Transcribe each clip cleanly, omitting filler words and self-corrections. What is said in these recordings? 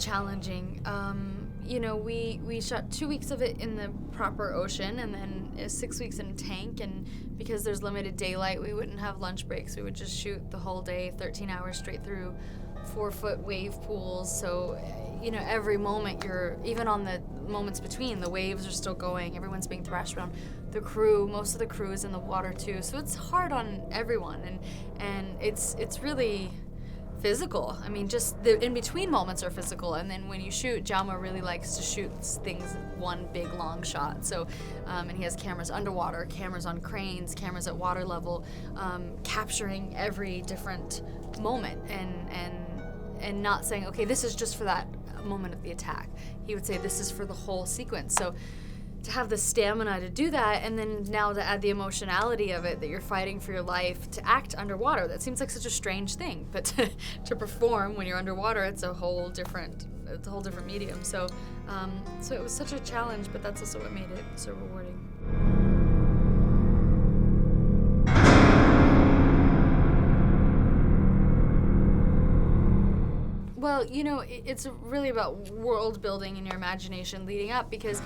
challenging. We shot 2 weeks of it in the proper ocean, and then 6 weeks in a tank, and because there's limited daylight, we wouldn't have lunch breaks. We would just shoot the whole day, 13 hours straight through 4-foot wave pools. So, every moment even on the moments between, the waves are still going, everyone's being thrashed around. Most of the crew is in the water too, so it's hard on everyone, and it's really physical. I mean, just the in-between moments are physical, and then when you shoot, Jaume really likes to shoot things one big long shot. So, and he has cameras underwater, cameras on cranes, cameras at water level, capturing every different moment, and not saying, okay, this is just for that moment of the attack. He would say, this is for the whole sequence. So to have the stamina to do that, and then now to add the emotionality of it, that you're fighting for your life, to act underwater, that seems like such a strange thing, but to perform when you're underwater, it's a whole different medium. So it was such a challenge, but that's also what made it so rewarding. Well, it's really about world building in your imagination leading up, because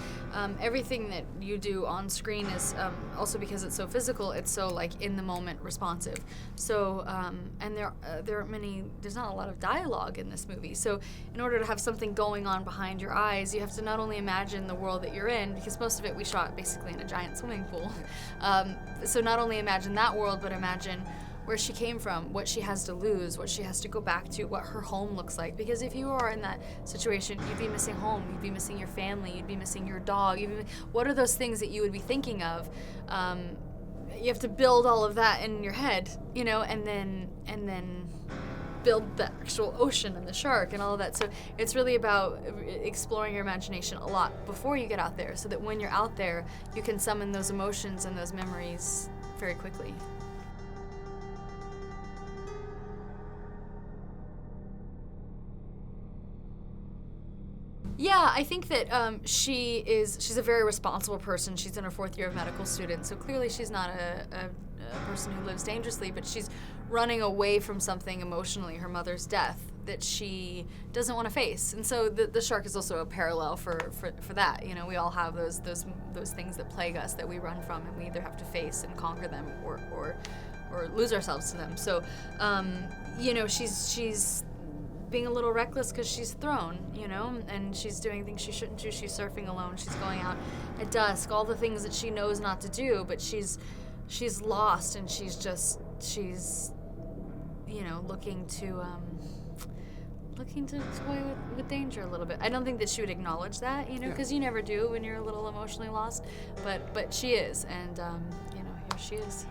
everything that you do on screen is also, because it's so physical, it's so in the moment responsive. So and there's not a lot of dialogue in this movie. So in order to have something going on behind your eyes, you have to not only imagine the world that you're in, because most of it we shot basically in a giant swimming pool. So not only imagine that world, but imagine where she came from, what she has to lose, what she has to go back to, what her home looks like. Because if you are in that situation, you'd be missing home, you'd be missing your family, you'd be missing your dog. What are those things that you would be thinking of? You have to build all of that in your head, and then build the actual ocean and the shark and all of that. So it's really about exploring your imagination a lot before you get out there, so that when you're out there, you can summon those emotions and those memories very quickly. Yeah, I think that she's a very responsible person. She's in her 4th year of medical student, so clearly she's not a person who lives dangerously, but she's running away from something emotionally, her mother's death, that she doesn't want to face. And so the shark is also a parallel for that. We all have those things that plague us that we run from, and we either have to face and conquer them or lose ourselves to them. So, she's being a little reckless because she's thrown, and she's doing things she shouldn't do. She's surfing alone. She's going out at dusk. All the things that she knows not to do, but she's lost, and she's looking to toy with danger a little bit. I don't think that she would acknowledge that, because you never do when you're a little emotionally lost. But she is, and here she is.